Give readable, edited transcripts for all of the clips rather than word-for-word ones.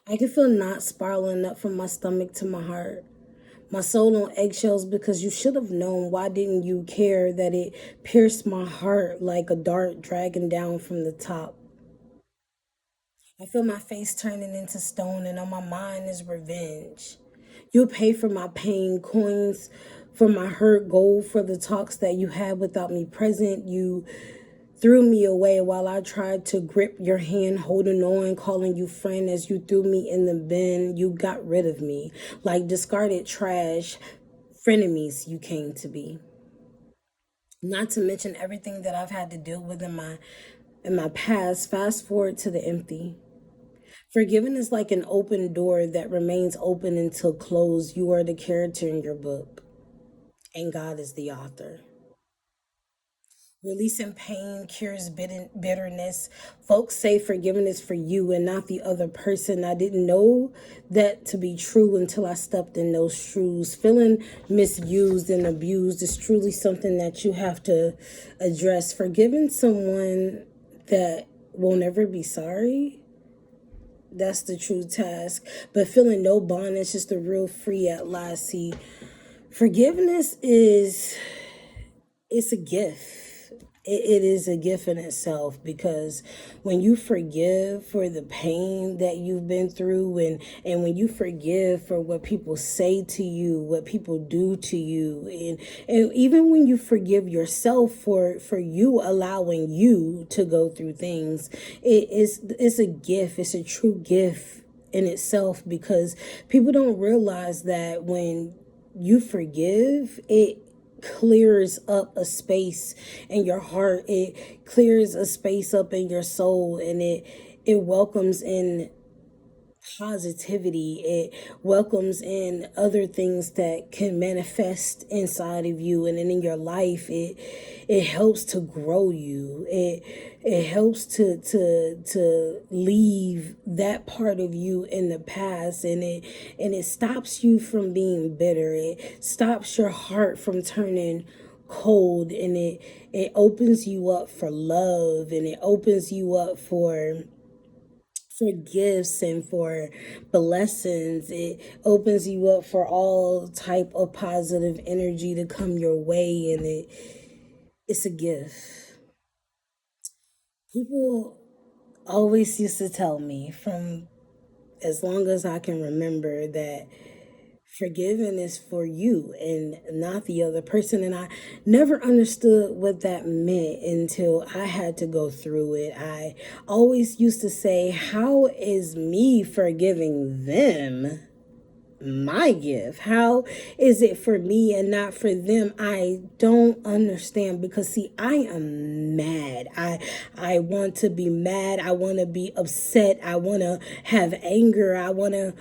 I can feel knots spiraling up from my stomach to my heart. My soul on eggshells because you should have known. Why didn't you care that it pierced my heart like a dart dragging down from the top? I feel my face turning into stone, and on my mind is revenge. You'll pay for my pain, coins for my hurt, gold for the talks that you had without me present. You threw me away while I tried to grip your hand, holding on, calling you friend as you threw me in the bin. You got rid of me like discarded trash, frenemies you came to be. Not to mention everything that I've had to deal with in my past. Fast forward to the empty. Forgiven is like an open door that remains open until closed. You are the character in your book, and God is the author. Releasing pain cures bitterness. Folks say forgiveness for you and not the other person. I didn't know that to be true until I stepped in those shoes. Feeling misused and abused is truly something that you have to address. Forgiving someone that will never be sorry, that's the true task. But feeling no bond is just the real free at last. See, forgiveness is it's a gift. It is a gift in itself because when you forgive for the pain that you've been through and when you forgive for what people say to you, what people do to you, and even when you forgive yourself for you allowing you to go through things, it's a gift. It's a true gift in itself because people don't realize that when you forgive, it clears up a space in your heart. It clears a space up in your soul, and it welcomes in positivity. It welcomes in other things that can manifest inside of you and then in your life. It helps to grow you. It helps to leave that part of you in the past, and it stops you from being bitter. It stops your heart from turning cold, and it opens you up for love, and it opens you up for gifts and for blessings. It opens you up for all type of positive energy to come your way, and it's a gift. People always used to tell me from as long as I can remember that forgiving is for you and not the other person. And I never understood what that meant until I had to go through it. I always used to say, how is me forgiving them my gift? How is it for me and not for them? I don't understand because see, I am mad. I want to be mad. I want to be upset. I want to have anger. I want to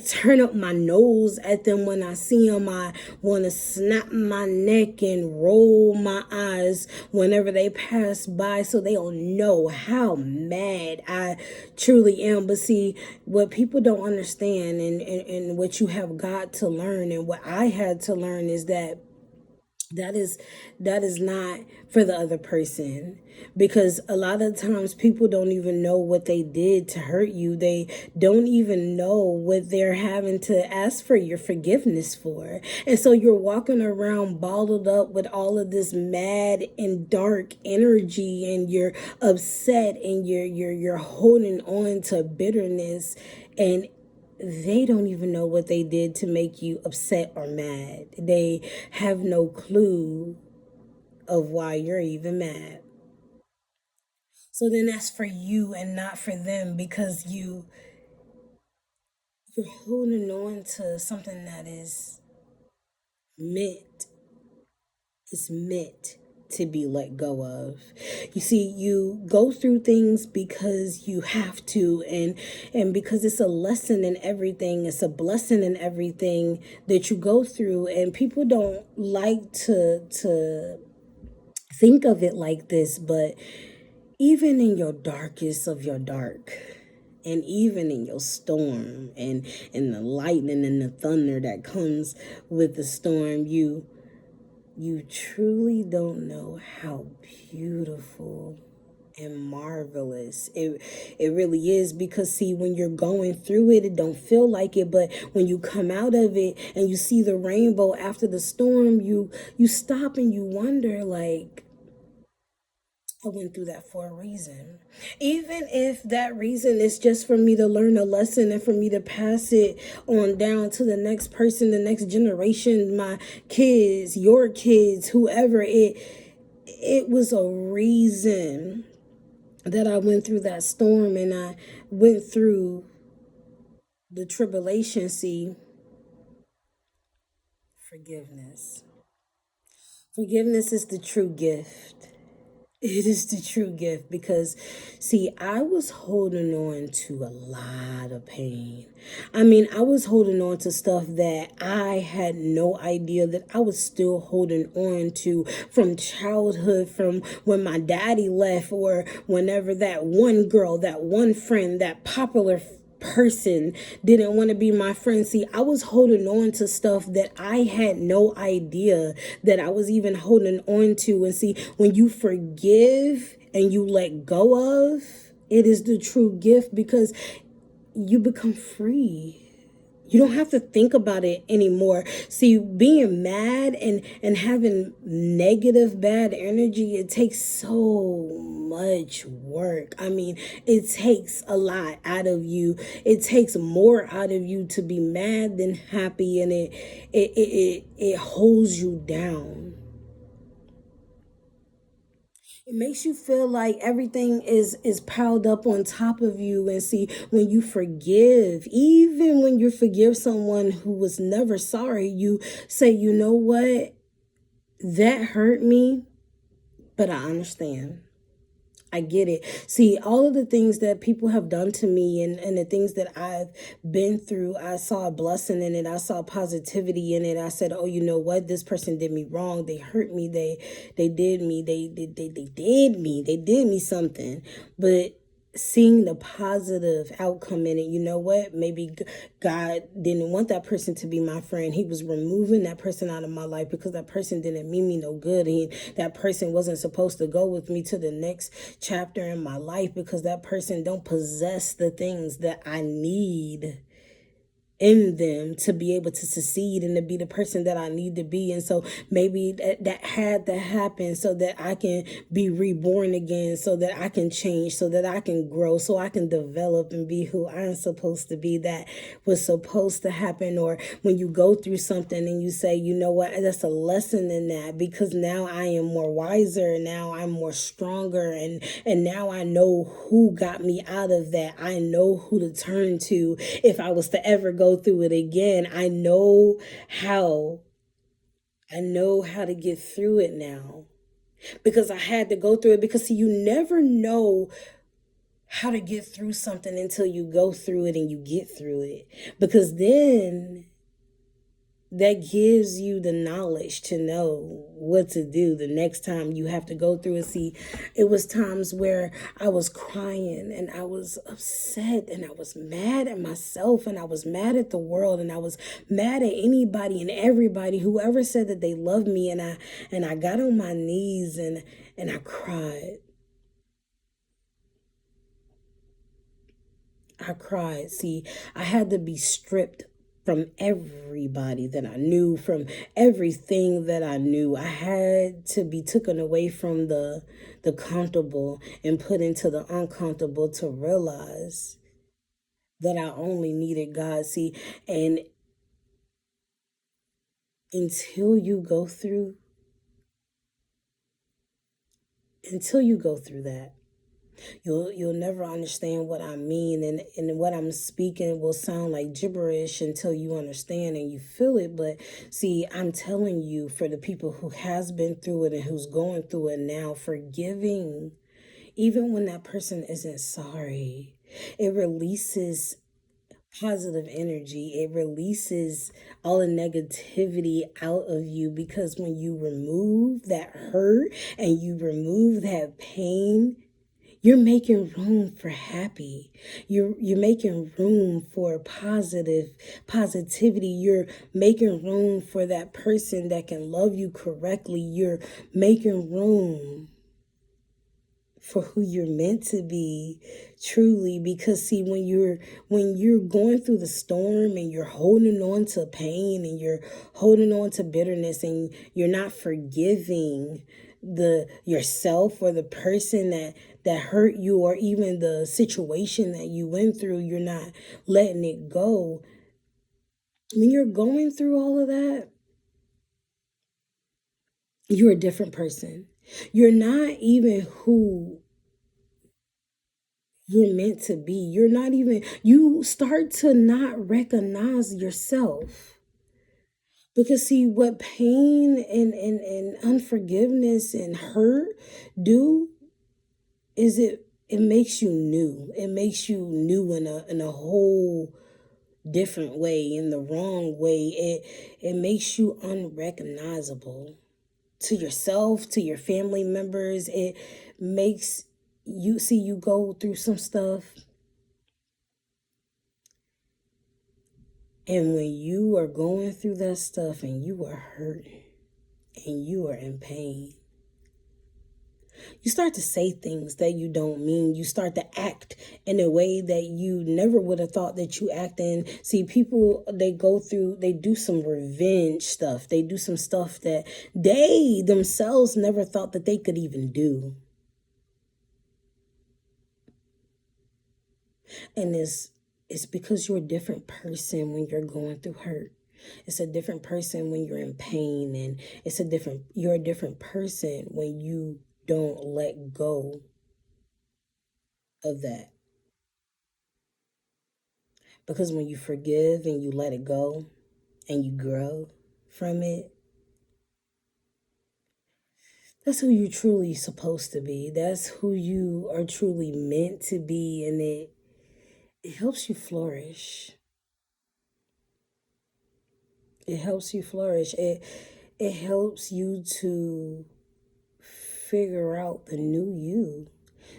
turn up my nose at them when I see them. I want to snap my neck and roll my eyes whenever they pass by so they'll know how mad I truly am. But see, what people don't understand and what you have got to learn and what I had to learn is that is that is not for the other person, because a lot of times people don't even know what they did to hurt you. They don't even know what they're having to ask for your forgiveness for, and so you're walking around bottled up with all of this mad and dark energy, and you're upset, and you're holding on to bitterness, and they don't even know what they did to make you upset or mad. They have no clue of why you're even mad. So then that's for you and not for them, because you're holding on to something that meant meant to be let go of. You see, you go through things because you have to, and because it's a lesson in everything. It's a blessing in everything that you go through, and people don't like to think of it like this, but even in your darkest of your dark, and even in your storm, and in the lightning and the thunder that comes with the storm, you truly don't know how beautiful and marvelous. It really is, because see, when you're going through it, it don't feel like it, but when you come out of it and you see the rainbow after the storm, you stop and you wonder, like, I went through that for a reason. Even if that reason is just for me to learn a lesson and for me to pass it on down to the next person, the next generation, my kids, your kids, whoever, it was a reason that I went through that storm and I went through the tribulation. See, forgiveness. Forgiveness is the true gift. It is the true gift because, see, I was holding on to a lot of pain. I mean, I was holding on to stuff that I had no idea that I was still holding on to from childhood, from when my daddy left, or whenever that one girl, that one friend, that popular person didn't want to be my friend. See, I was holding on to stuff that I had no idea that I was even holding on to. And see, when you forgive and you let go of, it is the true gift, because you become free. You don't have to think about it anymore. See, being mad and having negative bad energy, it takes so much work. I mean, it takes a lot out of you. It takes more out of you to be mad than happy, and it holds you down. It makes you feel like everything is piled up on top of you. And see, when you forgive, even when you forgive someone who was never sorry, you say, you know what, that hurt me, but I understand. I get it. See, all of the things that people have done to me, and the things that I've been through, I saw a blessing in it. I saw positivity in it. I said, oh, you know what? This person did me wrong. They hurt me. They did me. They did me something. But seeing the positive outcome in it, you know what? Maybe God didn't want that person to be my friend. He was removing that person out of my life because that person didn't mean me no good. That person wasn't supposed to go with me to the next chapter in my life, because that person don't possess the things that I need in them to be able to succeed and to be the person that I need to be. And so maybe that had to happen so that I can be reborn again, so that I can change, so that I can grow, so I can develop and be who I'm supposed to be. That was supposed to happen. Or when you go through something and you say, you know what, that's a lesson in that, because now I am more wiser, now I'm more stronger, and now I know who got me out of that. I know who to turn to if I was to ever go through it again. how I know how to get through it now, because I had to go through it. Because see, you never know how to get through something until you go through it and you get through it, because then that gives you the knowledge to know what to do the next time you have to go through it. See, it was times where I was crying and I was upset and I was mad at myself and I was mad at the world and I was mad at anybody and everybody, whoever said that they loved me. And I got on my knees and I cried. I cried. See, I had to be stripped from everybody that I knew, from everything that I knew. I had to be taken away from the comfortable and put into the uncomfortable to realize that I only needed God. See, and until you go through, until you go through that, you'll never understand what I mean, and what I'm speaking will sound like gibberish until you understand and you feel it. But see, I'm telling you, for the people who has been through it and who's going through it now, forgiving, even when that person isn't sorry, it releases positive energy. It releases all the negativity out of you, because when you remove that hurt and you remove that pain, you're making room for happy. You're making room for positivity. You're making room for that person that can love you correctly. You're making room for who you're meant to be, truly. Because see, when you're going through the storm and you're holding on to pain and you're holding on to bitterness and you're not forgiving the yourself or the person that hurt you, or even the situation that you went through, you're not letting it go. When you're going through all of that, you're a different person. You're not even who you're meant to be. You're not even, you start to not recognize yourself. Because see, what pain and unforgiveness and hurt do is it makes you new. It makes you new in a whole different way, in the wrong way. It makes you unrecognizable to yourself, to your family members. It makes you see, you go through some stuff, and when you are going through that stuff and you are hurt and you are in pain, you start to say things that you don't mean. You start to act in a way that you never would have thought that you act in. See, people, they go through, they do some revenge stuff. They do some stuff that they themselves never thought that they could even do. And it's because you're a different person when you're going through hurt. It's a different person when you're in pain, and you're a different person when you don't let go of that. Because when you forgive and you let it go and you grow from it, that's who you're truly supposed to be. That's who you are truly meant to be, and it helps you flourish. It helps you flourish. It helps you to figure out the new you.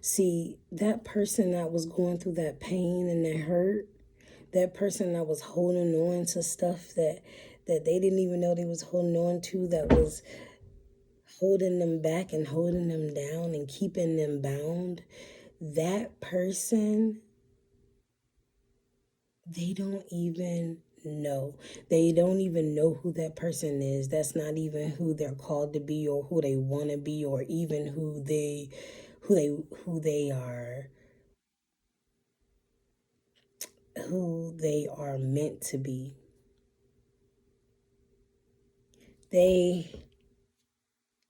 See, that person that was going through that pain and that hurt, that person that was holding on to stuff that they didn't even know they was holding on to, that was holding them back and holding them down and keeping them bound, that person, they don't even know. They don't even know who that person is. That's not even who they're called to be, or who they want to be, or even who they are, who they are meant to be. They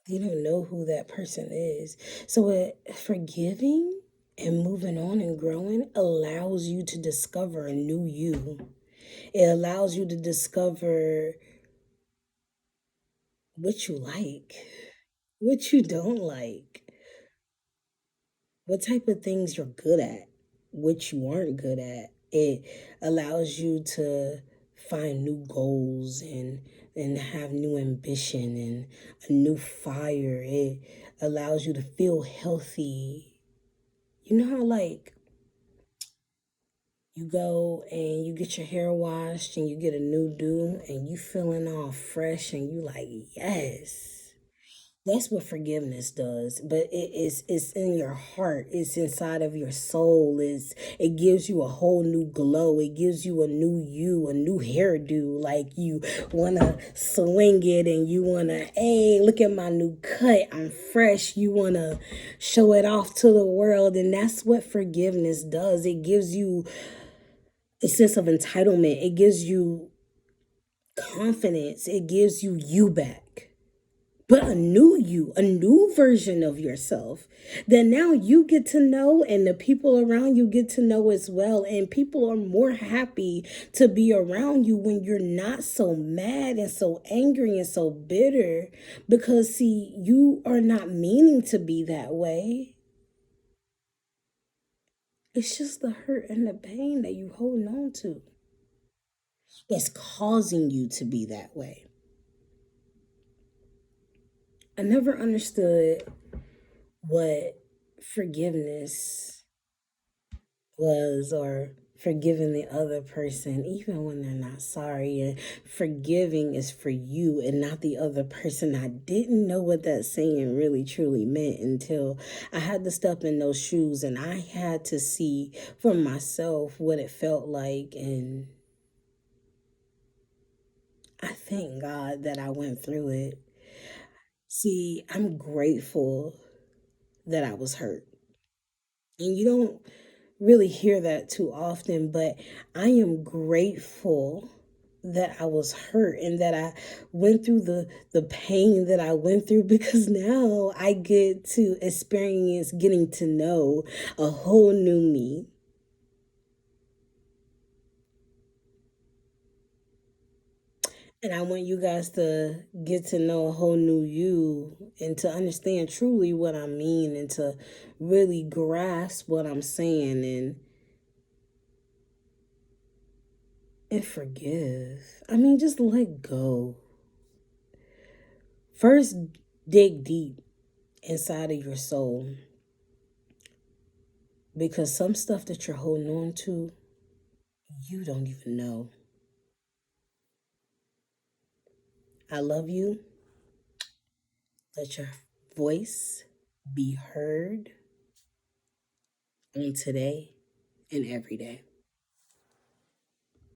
they don't know who that person is. So forgiving and moving on and growing allows you to discover a new you. It allows you to discover what you like, what you don't like, what type of things you're good at, what you aren't good at. It allows you to find new goals and have new ambition and a new fire. It allows you to feel healthy. You know how, like, you go and you get your hair washed and you get a new do and you feeling all fresh and you like, yes. That's what forgiveness does, but it's in your heart. It's inside of your soul. It gives you a whole new glow. It gives you a new you, a new hairdo. Like, you wanna swing it and you wanna, hey, look at my new cut. I'm fresh. You wanna show it off to the world, and that's what forgiveness does. It gives you a sense of entitlement. It gives you confidence. It gives you back, but a new you, a new version of yourself that now you get to know, and the people around you get to know as well. And people are more happy to be around you when you're not so mad and so angry and so bitter, because see, you are not meaning to be that way. It's just the hurt and the pain that you holding on to that's causing you to be that way. I never understood what forgiveness was, or forgiving the other person, even when they're not sorry. And forgiving is for you and not the other person. I didn't know what that saying really truly meant until I had to step in those shoes and I had to see for myself what it felt like. And I thank God that I went through it. See, I'm grateful that I was hurt. And you don't really hear that too often, but I am grateful that I was hurt and that I went through the pain that I went through, because now I get to experience getting to know a whole new me. And I want you guys to get to know a whole new you and to understand truly what I mean and to really grasp what I'm saying, and forgive. I mean, just let go. First, dig deep inside of your soul, because some stuff that you're holding on to, you don't even know. I love you. Let your voice be heard on today and every day.